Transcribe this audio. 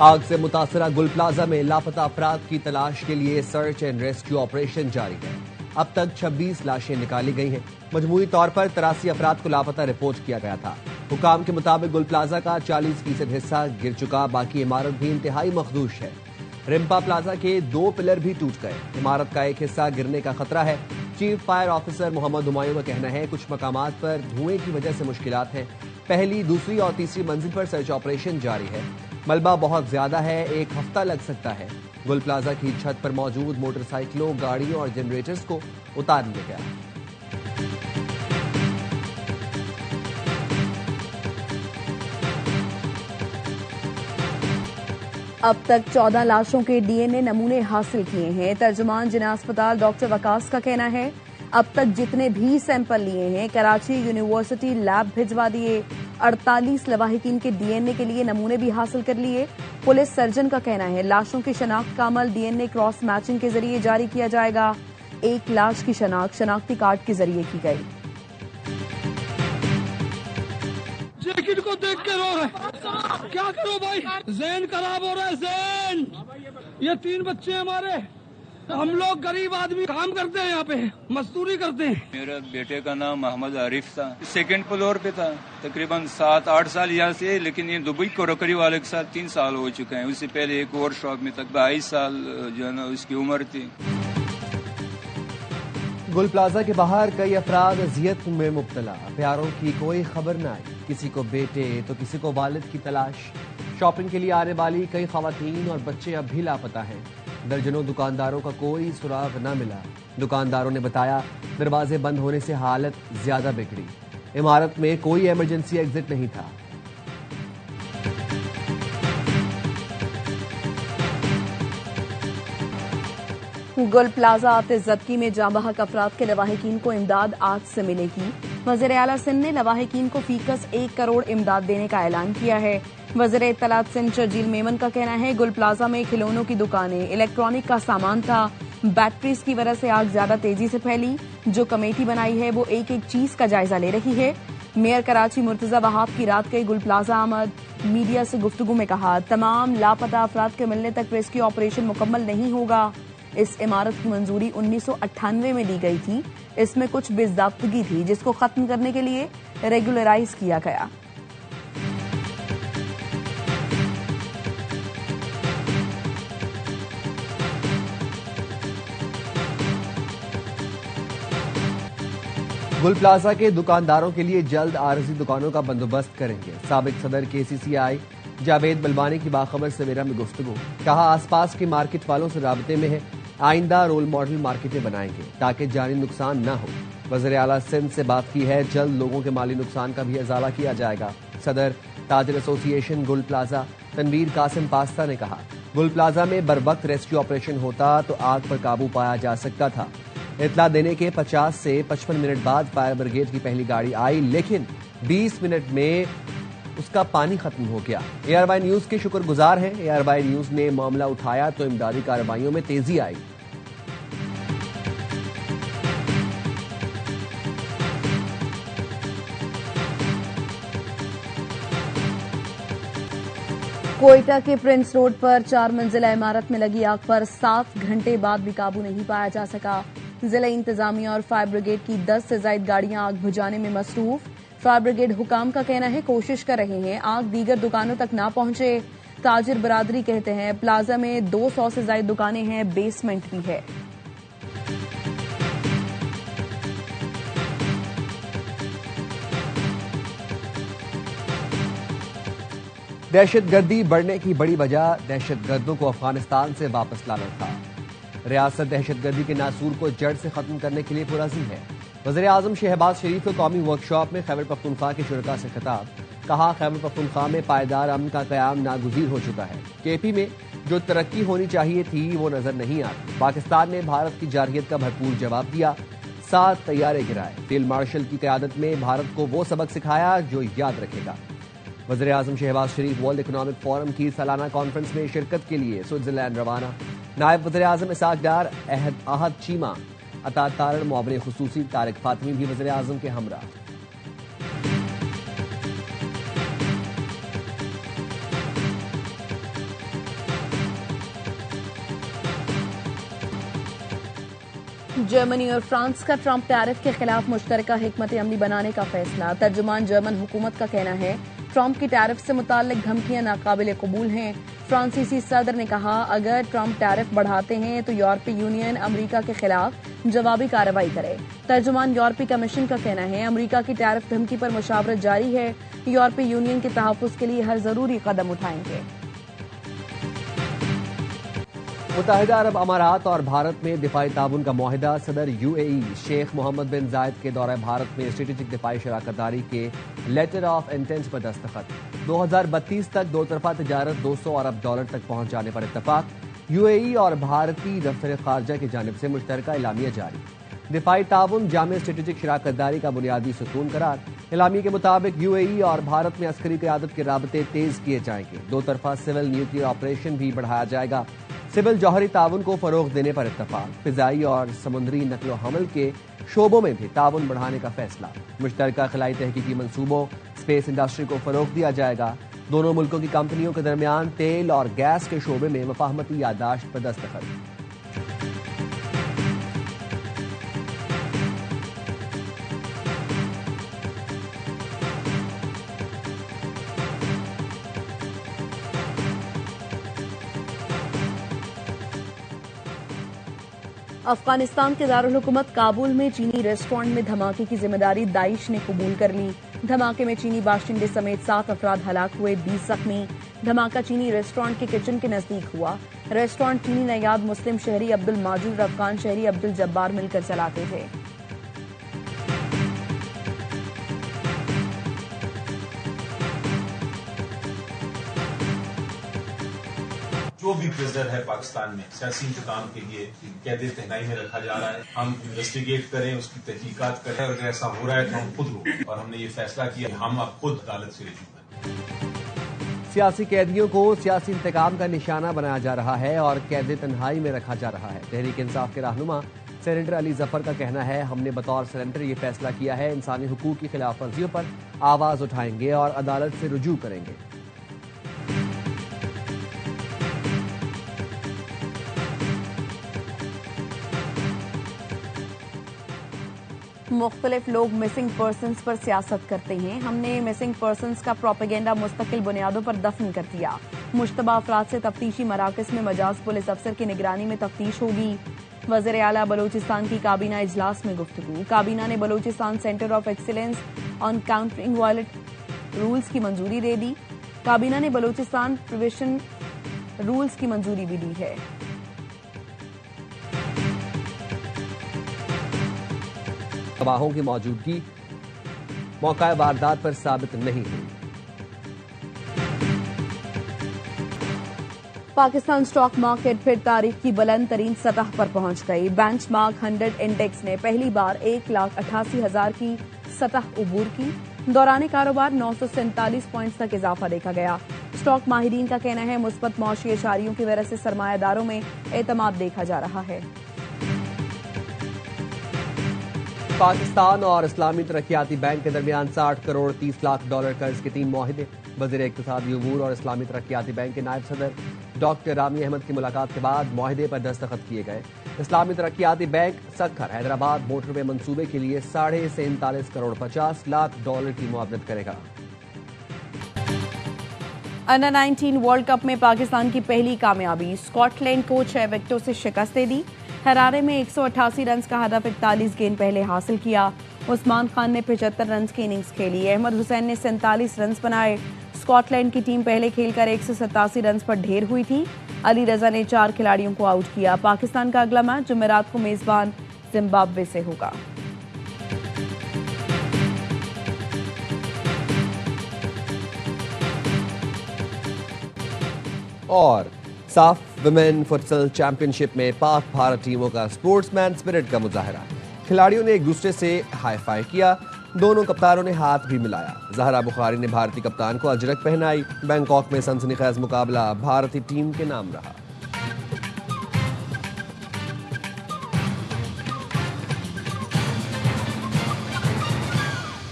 आग से मुतासरा गुल प्लाजा में लापता अफराद की तलाश के लिए सर्च एंड रेस्क्यू ऑपरेशन जारी है। अब तक 26 लाशें निकाली गई हैं। मजमूई तौर पर 83 अफराद को लापता रिपोर्ट किया गया था। हुकाम के मुताबिक गुल प्लाजा का 40% हिस्सा गिर चुका, बाकी इमारत भी इंतहाई मखदूश है। रिम्पा प्लाजा के 2 पिलर भी टूट गए। इमारत का एक हिस्सा गिरने का खतरा है। Chief fire officer Mohammad Humayun का कहना है कुछ मकामात पर धुएं की वजह से मुश्किलात हैं। पहली, दूसरी और तीसरी मंजिल पर सर्च ऑपरेशन जारी है। मलबा बहुत ज्यादा है, 1 हफ्ता लग सकता है। गुल प्लाजा की छत पर मौजूद मोटरसाइकिलों, गाड़ियों और जनरेटर्स को उतार लिया गया। अब तक 14 लाशों के डीएनए नमूने हासिल किए हैं। तर्जुमान जिला अस्पताल डॉक्टर वकास का कहना है अब तक जितने भी सैंपल लिए हैं कराची यूनिवर्सिटी लैब भिजवा दिए। 48 लवाहिकीन के डीएनए के लिए नमूने भी हासिल कर लिए। पुलिस सर्जन का कहना है लाशों की शनाख्त का अमल डीएनए क्रॉस मैचिंग के जरिए जारी किया जाएगा। एक लाश की शनाख्त शनाख्ती कार्ड के जरिए की गई। जैकेट को देख के रो रहे, क्या करो भाई, ज़हन खराब हो रहा है ज़हन। ये 3 बच्चे हमारे, हम लोग गरीब आदमी काम करते हैं, यहाँ पे मजदूरी करते हैं। मेरे बेटे का नाम मोहम्मद आरिफ था, 2nd फ्लोर पे था। तकरीबन 7-8 साल यहाँ से, लेकिन ये दुबई क्रोकरी वाले के साथ 3 साल हो चुके हैं। उससे पहले एक और शॉप में तक 22 साल जो है ना उसकी उम्र थी। गुल प्लाजा के बाहर कई अफराद अजियत में मुब्तला। प्यारों की कोई खबर न आई, किसी को बेटे तो किसी को वालिद की तलाश। शॉपिंग के लिए आने वाली कई खवातीन और बच्चे अब भी लापता हैं। दर्जनों दुकानदारों का कोई सुराग न मिला। दुकानदारों ने बताया दरवाजे बंद होने से हालत ज्यादा बिगड़ी। इमारत में कोई इमरजेंसी एग्जिट नहीं था। गुल प्लाजा आते जब्ती में जांबहक अफराद के लवाहिकीन को इमदाद आज से मिलेगी। वज़ीर आला सिंध ने लवाहिकीन को फीकस 1 करोड़ इमदाद देने का ऐलान किया है। वज़ीर इत्तलात सिंध शर्जील मेमन का कहना है गुल प्लाजा में खिलौनों की दुकानें, इलेक्ट्रॉनिक का सामान था। बैटरीज की वजह से आग ज्यादा तेजी से फैली। जो कमेटी बनाई है वो एक एक चीज का जायजा ले रही है। मेयर कराची मुर्तजा वहाब की रात गई गुल प्लाजा आमद। मीडिया से गुफ्तगू में कहा तमाम लापता अफराद के मिलने तक रेस्क्यू ऑपरेशन मुकम्मल नहीं होगा। इस इमारत की मंजूरी 1998 में दी गई थी। इसमें कुछ बेज़ाब्तगी थी जिसको खत्म करने के लिए रेगुलराइज किया गया। गुल प्लाजा के दुकानदारों के लिए जल्द आरजी दुकानों का बंदोबस्त करेंगे। साबिक सदर KCCI जावेद बलबानी की बाखबर सवेरा में गुफ्तगू। कहा आसपास के मार्केट वालों से राबते में है, आइंदा रोल मॉडल मार्केटें बनाएंगे ताकि जानी नुकसान न हो। वज़ीर आला सिंध से बात की है, जल्द लोगों के माली नुकसान का भी इजाला किया जाएगा। सदर ताजर एसोसिएशन गुल प्लाजा तनवीर कासिम पास्ता ने कहा गुल प्लाजा में बरवक्त रेस्क्यू ऑपरेशन होता तो आग पर काबू पाया जा सकता था। इतला देने के 50 से 55 मिनट बाद फायर ब्रिगेड की पहली गाड़ी आई, लेकिन 20 मिनट में उसका पानी खत्म हो गया। ARY न्यूज के शुक्रगुजार हैं। ARY न्यूज ने मामला उठाया तो इमदादी कार्रवाइयों में तेजी आई। कोयटा के प्रिंस रोड पर 4 मंजिला इमारत में लगी आग पर 7 घंटे बाद भी काबू नहीं पाया जा सका। जिला इंतजामिया और फायर ब्रिगेड की 10 से ज्यादा गाड़ियां आग बुझाने में मसरूफ। फायर ब्रिगेड हुकाम का कहना है कोशिश कर रहे हैं आग दीगर दुकानों तक ना पहुंचे। ताजिर बरादरी कहते हैं प्लाजा में 200 से ज्यादा दुकानें हैं, बेसमेंट भी है। दहशतगर्दी बढ़ने की बड़ी वजह दहशतगर्दों को अफगानिस्तान से वापस लाना था। रियासत दहशतगर्दी के नासूर को जड़ से खत्म करने के लिए पुरज़म है। वज़ीर आज़म शहबाज शरीफ को कौमी वर्कशॉप में खैबर पख्तूनख्वा के शुरका से खिताब। कहा खैबर पख्तूनख्वा में पायदार अमन का क़याम नागुज़ीर हो चुका है। KP में जो तरक्की होनी चाहिए थी वो नजर नहीं आती। पाकिस्तान ने भारत की जारहियत का भरपूर जवाब दिया। 7 तैयारे गिराए। फील्ड मार्शल की क़यादत में भारत को वो सबक सिखाया जो याद रखेगा। वज़ीर आज़म शहबाज शरीफ वर्ल्ड इकोनॉमिक फोरम की सालाना कॉन्फ्रेंस में शिरकत के लिए स्विट्जरलैंड रवाना। नायब वज़ीर आज़म इसाक डार, आहद चीमा, अता तारण, मुआविन खुसूसी तारिक फातमी भी वज़ीर आज़म के हमरा। جرمنی اور فرانس کا ٹرمپ ٹیرف کے خلاف مشترکہ حکمت عملی بنانے کا فیصلہ۔ ترجمان جرمن حکومت کا کہنا ہے ٹرمپ کی ٹیرف سے متعلق دھمکیاں ناقابل قبول ہیں۔ فرانسیسی صدر نے کہا اگر ٹرمپ ٹیرف بڑھاتے ہیں تو یورپی یونین امریکہ کے خلاف جوابی کارروائی کرے۔ ترجمان یورپی کمیشن کا کہنا ہے امریکہ کی ٹیرف دھمکی پر مشاورت جاری ہے، یورپی یونین کے تحفظ کے لیے ہر ضروری قدم اٹھائیں گے۔ متحدہ عرب امارات اور بھارت میں دفاعی تعاون کا معاہدہ۔ صدر UAE شیخ محمد بن زائد کے دورہ بھارت میں اسٹریٹجک دفاعی شراکت داری کے لیٹر آف انٹینٹ پر دستخط۔ 2032 تک دو طرفہ تجارت $200 ارب تک پہنچ جانے پر اتفاق۔ UAE اور بھارتی دفتر خارجہ کی جانب سے مشترکہ اعلامیہ جاری۔ دفاعی تعاون جامع اسٹریٹجک شراکت داری کا بنیادی ستون قرار۔ اعلامیے کے مطابق UAE اور بھارت میں عسکری قیادت کے رابطے تیز کیے جائیں گے۔ دو طرفہ سول نیوکلیئر آپریشن بھی بڑھایا جائے گا۔ سول جوہری تعاون کو فروغ دینے پر اتفاق۔ فضائی اور سمندری نقل و حمل کے شعبوں میں بھی تعاون بڑھانے کا فیصلہ۔ مشترکہ خلائی تحقیقی منصوبوں اسپیس انڈسٹری کو فروغ دیا جائے گا۔ دونوں ملکوں کی کمپنیوں کے درمیان تیل اور گیس کے شعبے میں مفاہمتی یادداشت پر دستخط۔ افغانستان کے دارالحکومت کابل میں چینی ریسٹورانٹ میں دھماکے کی ذمہ داری داعش نے قبول کر لی۔ دھماکے میں چینی باشندے سمیت 7 افراد ہلاک ہوئے، 20 زخمی۔ دھماکہ چینی ریسٹورانٹ کے کچن کے نزدیک ہوا۔ ریسٹورانٹ چینی نیاد مسلم شہری عبد الماجد اور افغان شہری عبد الجبار مل کر چلاتے تھے۔ جو بھی پریزنر ہے پاکستان میں سیاسی انتقام کے لیے قید تہنائی میں رکھا جا رہا ہے، ہم انویسٹیگیٹ کریں، اس کی تحقیقات کریں، اور اگر ایسا ہو رہا ہے تو ہم خود روکیں، اور ہم نے یہ فیصلہ کیا کہ ہم اب خود عدالت سے رجوع کریں۔ سیاسی قیدیوں کو سیاسی انتقام کا نشانہ بنایا جا رہا ہے اور قید تنہائی میں رکھا جا رہا ہے۔ تحریک انصاف کے رہنما سینیٹر علی ظفر کا کہنا ہے ہم نے بطور سینیٹر یہ فیصلہ کیا ہے انسانی حقوق کی خلاف ورزیوں پر آواز اٹھائیں گے اور عدالت سے رجوع کریں گے۔ مختلف لوگ مسنگ پرسنز پر سیاست کرتے ہیں، ہم نے مسنگ پرسنز کا پروپیگنڈا مستقل بنیادوں پر دفن کر دیا۔ مشتبہ افراد سے تفتیشی مراکز میں مجاز پولیس افسر کی نگرانی میں تفتیش ہوگی۔ وزیر اعلیٰ بلوچستان کی کابینہ اجلاس میں گفتگو۔ کابینہ نے Balochistan centre of excellence on countering violent rules کی منظوری دے دی۔ کابینہ نے بلوچستان پریونشن رولز کی منظوری بھی دی ہے۔ گواہوں کی موجودگی موقع واردات پر ثابت نہیں ہوئی۔ پاکستان سٹاک مارکیٹ پھر تاریخ کی بلند ترین سطح پر پہنچ گئی۔ بینچ مارک 100 انڈیکس نے پہلی بار 1,88,000 کی سطح عبور کی۔ دوران کاروبار 947 پوائنٹس تک اضافہ دیکھا گیا۔ سٹاک ماہرین کا کہنا ہے مثبت معاشی اشاریوں کی وجہ سے سرمایہ داروں میں اعتماد دیکھا جا رہا ہے۔ پاکستان اور اسلامی ترقیاتی بینک کے درمیان 60 کروڑ 30 لاکھ ڈالر قرض کے 3 معاہدے۔ وزیر اقتصادی امور اور اسلامی ترقیاتی بینک کے نائب صدر ڈاکٹر رامی احمد کی ملاقات کے بعد معاہدے پر دستخط کیے گئے۔ اسلامی ترقیاتی بینک سکھر حیدرآباد موٹر وے منصوبے کے لیے 47.5 کروڑ 50 لاکھ ڈالر کی معاونت کرے گا۔ انڈر 19 ورلڈ کپ میں پاکستان کی پہلی کامیابی، اسکاٹ لینڈ کو 6 وکٹوں سے شکست دے دی۔ ہرارے میں 188 رنز کا ہدف 41 گیند پہلے حاصل کیا۔ عثمان خان نے 75 رنز کی اننگز کھیلی۔ احمد حسین نے 47 رنز بنائے۔ اسکاٹ لینڈ کی ٹیم پہلے کھیل کر 187 رنز پر ڈھیر ہوئی تھی۔ علی رضا نے 4 کھلاڑیوں کو آؤٹ کیا۔ پاکستان کا اگلا میچ جمعرات کو میزبان زمبابوے سے ہوگا۔ اور صاف ویمن فٹسل چیمپئن شپ میں پاک بھارت ٹیموں کا سپورٹس مین اسپرٹ کا مظاہرہ۔ کھلاڑیوں نے ایک دوسرے سے ہائی فائی کیا، دونوں کپتانوں نے ہاتھ بھی ملایا۔ زہرا بخاری نے بھارتی کپتان کو اجرک پہنائی۔ بینکاک میں سنسنی خیز مقابلہ بھارتی ٹیم کے نام رہا۔